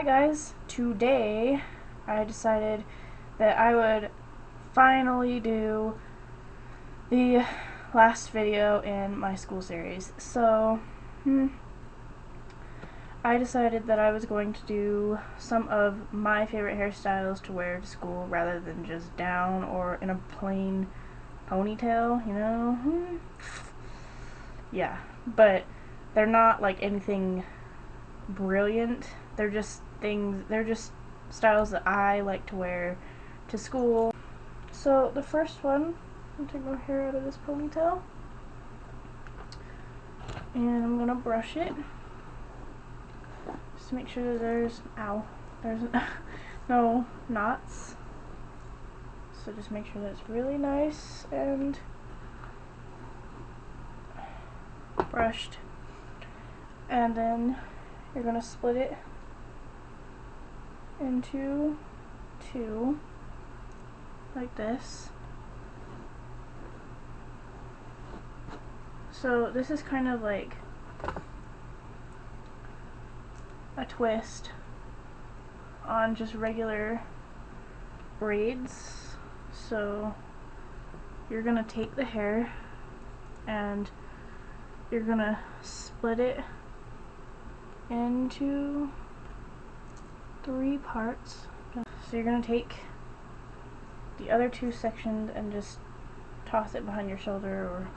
Hi guys, today I decided that I would finally do the last video in my school series. So, I decided that I was going to do some of my favorite hairstyles to wear to school rather than just down or in a plain ponytail, you know? Yeah, but they're not like anything brilliant. They're just styles that I like to wear to school. So the first one, I'm gonna take my hair out of this ponytail and I'm gonna brush it just to make sure that there's no knots. So just make sure that it's really nice and brushed, and then you're gonna split it into two like this. So this is kind of like a twist on just regular braids. So you're gonna take the hair and you're gonna split it into 3 parts. So you're gonna take the other 2 sections and just toss it behind your shoulder or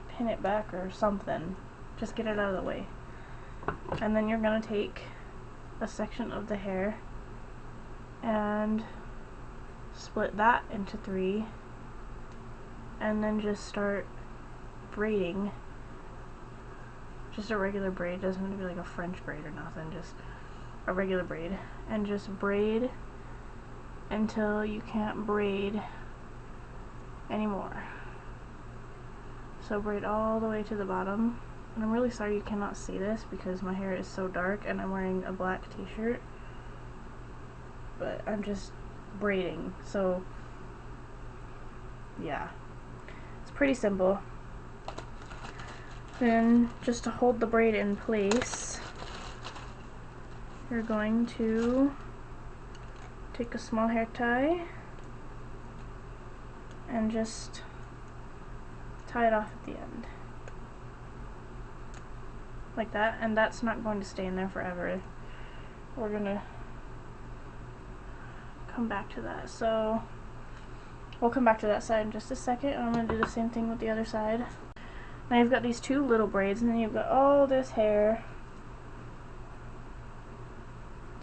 pin it back or something. Just get it out of the way. And then you're gonna take a section of the hair and split that into 3 and then just start braiding. Just a regular braid, doesn't have to be like a French braid or nothing, just a regular braid, and just braid until you can't braid anymore. So braid all the way to the bottom. And I'm really sorry you cannot see this because my hair is so dark and I'm wearing a black t-shirt, but I'm just braiding. So yeah, it's pretty simple. Then just to hold the braid in place, you're going to take a small hair tie and just tie it off at the end like that, and that's not going to stay in there forever. We're gonna come back to that. So we'll come back to that side in just a second, and I'm gonna do the same thing with the other side. Now you've got these 2 little braids, and then you've got all this hair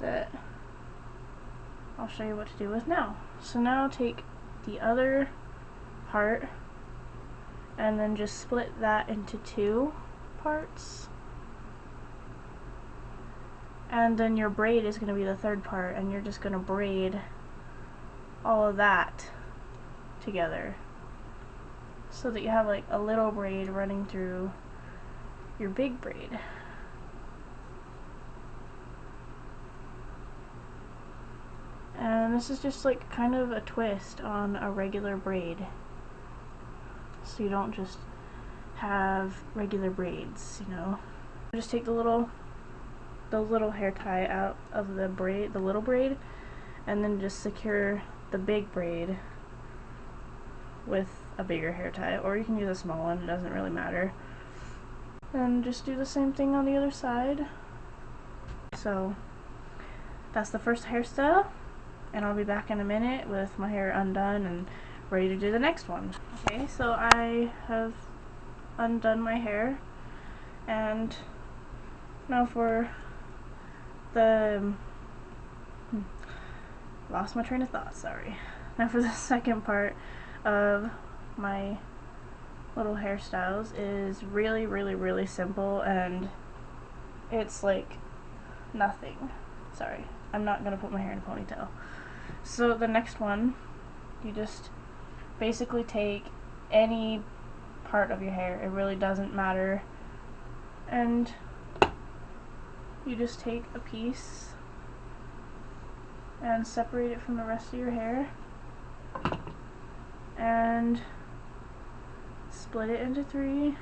that I'll show you what to do with now. So now take the other part and then just split that into 2 parts. And then your braid is going to be the 3rd part, and you're just going to braid all of that together so that you have like a little braid running through your big braid. And this is just like kind of a twist on a regular braid, so you don't just have regular braids, you know. Just take the little hair tie out of the braid, the little braid, and then just secure the big braid with a bigger hair tie, or you can use a small one, it doesn't really matter. And just do the same thing on the other side. So that's the first hairstyle, and I'll be back in a minute with my hair undone and ready to do the next one. Okay, so I have undone my hair, and now for the lost my train of thought, sorry. Now for the second part of my little hairstyles is really simple, and it's like nothing. Sorry, I'm not gonna put my hair in a ponytail. So the next one, you just basically take any part of your hair, it really doesn't matter, and you just take a piece and separate it from the rest of your hair and split it into 3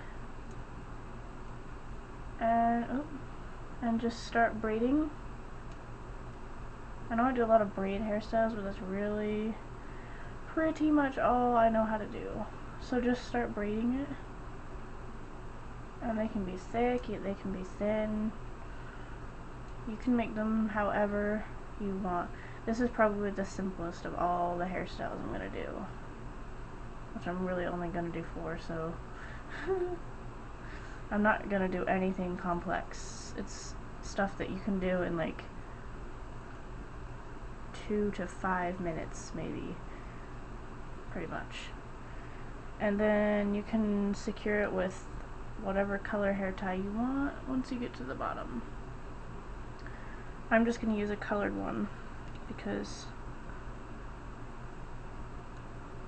and just start braiding I know I do a lot of braid hairstyles, but that's really pretty much all I know how to do. So just start braiding it. And they can be thick, they can be thin. You can make them however you want. This is probably the simplest of all the hairstyles I'm going to do. Which I'm really only going to do 4, so I'm not going to do anything complex. It's stuff that you can do in like 2 to 5 minutes maybe, pretty much. And then you can secure it with whatever color hair tie you want once you get to the bottom. I'm just going to use a colored one because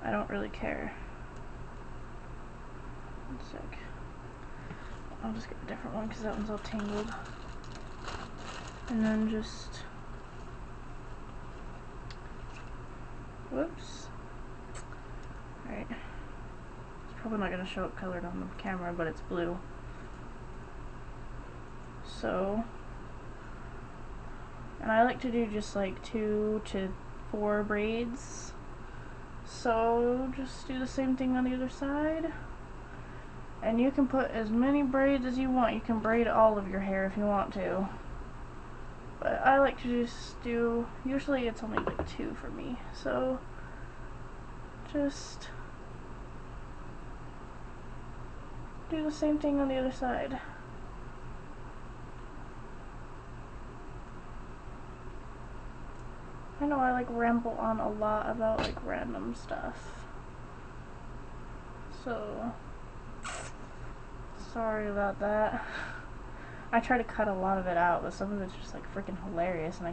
I don't really care. One sec. I'll just get a different one because that one's all tangled. And then just, whoops. Alright. It's probably not going to show up colored on the camera, but it's blue. So, and I like to do just like 2 to 4 braids. So just do the same thing on the other side. And you can put as many braids as you want. You can braid all of your hair if you want to. But I like to just do, usually it's only like 2 for me. So just do the same thing on the other side. I know I like ramble on a lot about like random stuff, so sorry about that. I try to cut a lot of it out, but some of it's just like freaking hilarious, and I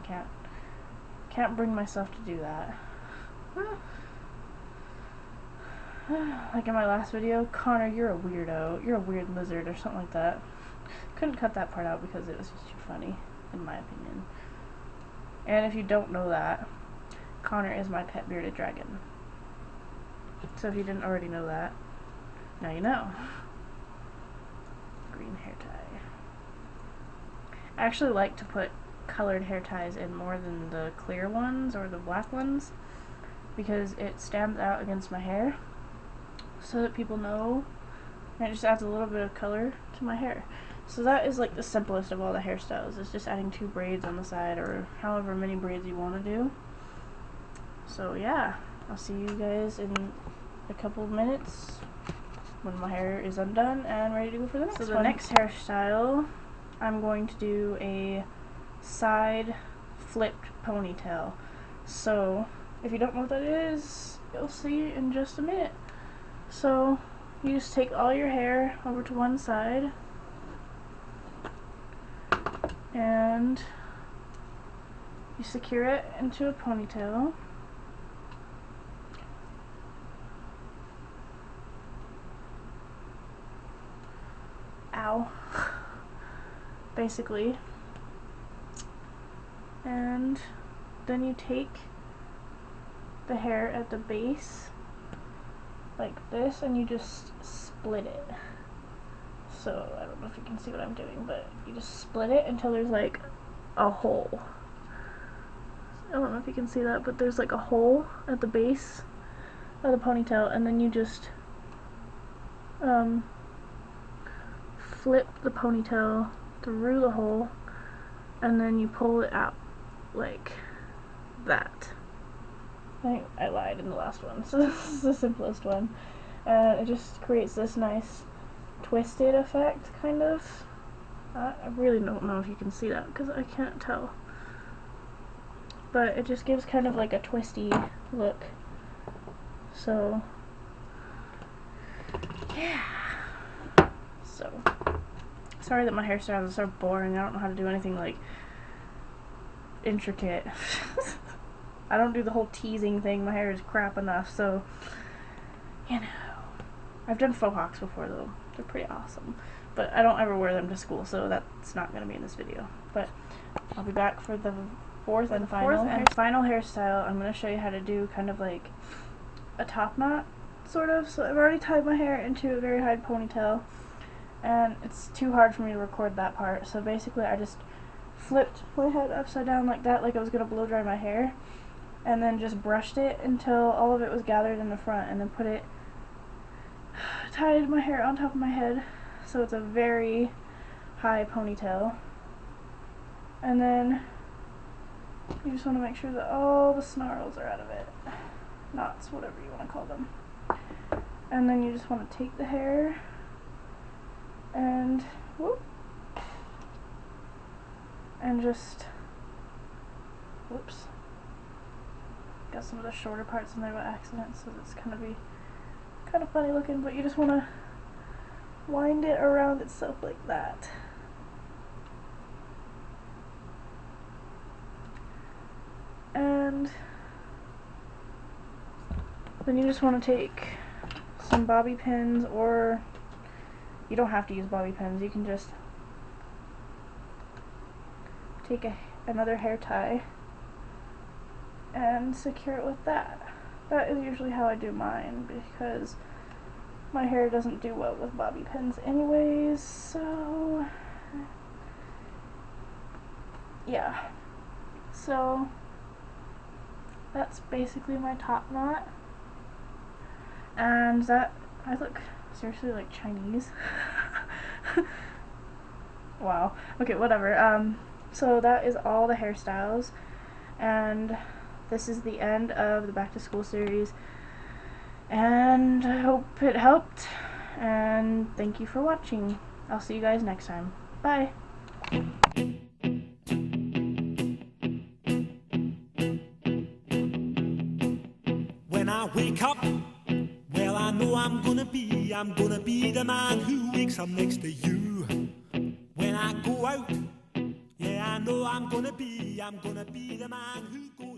can't bring myself to do that. Like in my last video, Connor, you're a weirdo. You're a weird lizard or something like that. Couldn't cut that part out because it was just too funny, in my opinion. And if you don't know that, Connor is my pet bearded dragon. So if you didn't already know that, now you know. Green hair tie. I actually like to put colored hair ties in more than the clear ones or the black ones because it stands out against my hair so that people know, and it just adds a little bit of color to my hair. So that is like the simplest of all the hairstyles. It's just adding 2 braids on the side or however many braids you want to do. So yeah, I'll see you guys in a couple of minutes when my hair is undone and ready to go for the next one. So the next hairstyle, I'm going to do a side flipped ponytail. So if you don't know what that is, you'll see in just a minute. So you just take all your hair over to one side and you secure it into a ponytail. Ow. Basically. And then you take the hair at the base like this and you just split it. So I don't know if you can see what I'm doing, but you just split it until there's like a hole. I don't know if you can see that, but there's like a hole at the base of the ponytail, and then you just flip the ponytail through the hole and then you pull it out like that. I think I lied in the last one, so this is the simplest one. And it just creates this nice twisted effect, kind of. I really don't know if you can see that because I can't tell. But it just gives kind of like a twisty look. So, yeah. So, sorry that my hairstyles are so boring. I don't know how to do anything like intricate. I don't do the whole teasing thing. My hair is crap enough, so, you know. I've done faux hawks before though. They're pretty awesome. But I don't ever wear them to school, so that's not going to be in this video. But I'll be back for the fourth and final hairstyle. I'm going to show you how to do kind of like a top knot, sort of. So I've already tied my hair into a very high ponytail, and it's too hard for me to record that part. So basically I just flipped my head upside down like that, like I was gonna blow dry my hair, and then just brushed it until all of it was gathered in the front, and then tied my hair on top of my head so it's a very high ponytail. And then you just want to make sure that all the snarls are out of it, knots, whatever you want to call them. And then you just want to take the hair and whoop, and just, whoops, got some of the shorter parts in there by accident, so it's kind of funny looking, but you just want to wind it around itself like that. And then you just want to take some bobby pins, or you don't have to use bobby pins, you can just take another hair tie and secure it with that. That is usually how I do mine, because my hair doesn't do well with bobby pins anyways, so yeah. So that's basically my top knot. And that, I look seriously like Chinese. Wow. Okay, whatever. So that is all the hairstyles, and this is the end of the back to school series, and I hope it helped, and thank you for watching. I'll see you guys next time. Bye. When I wake up, well, I know I'm gonna be the man who wakes up next to you. When I go out, yeah, I know I'm gonna be the man who goes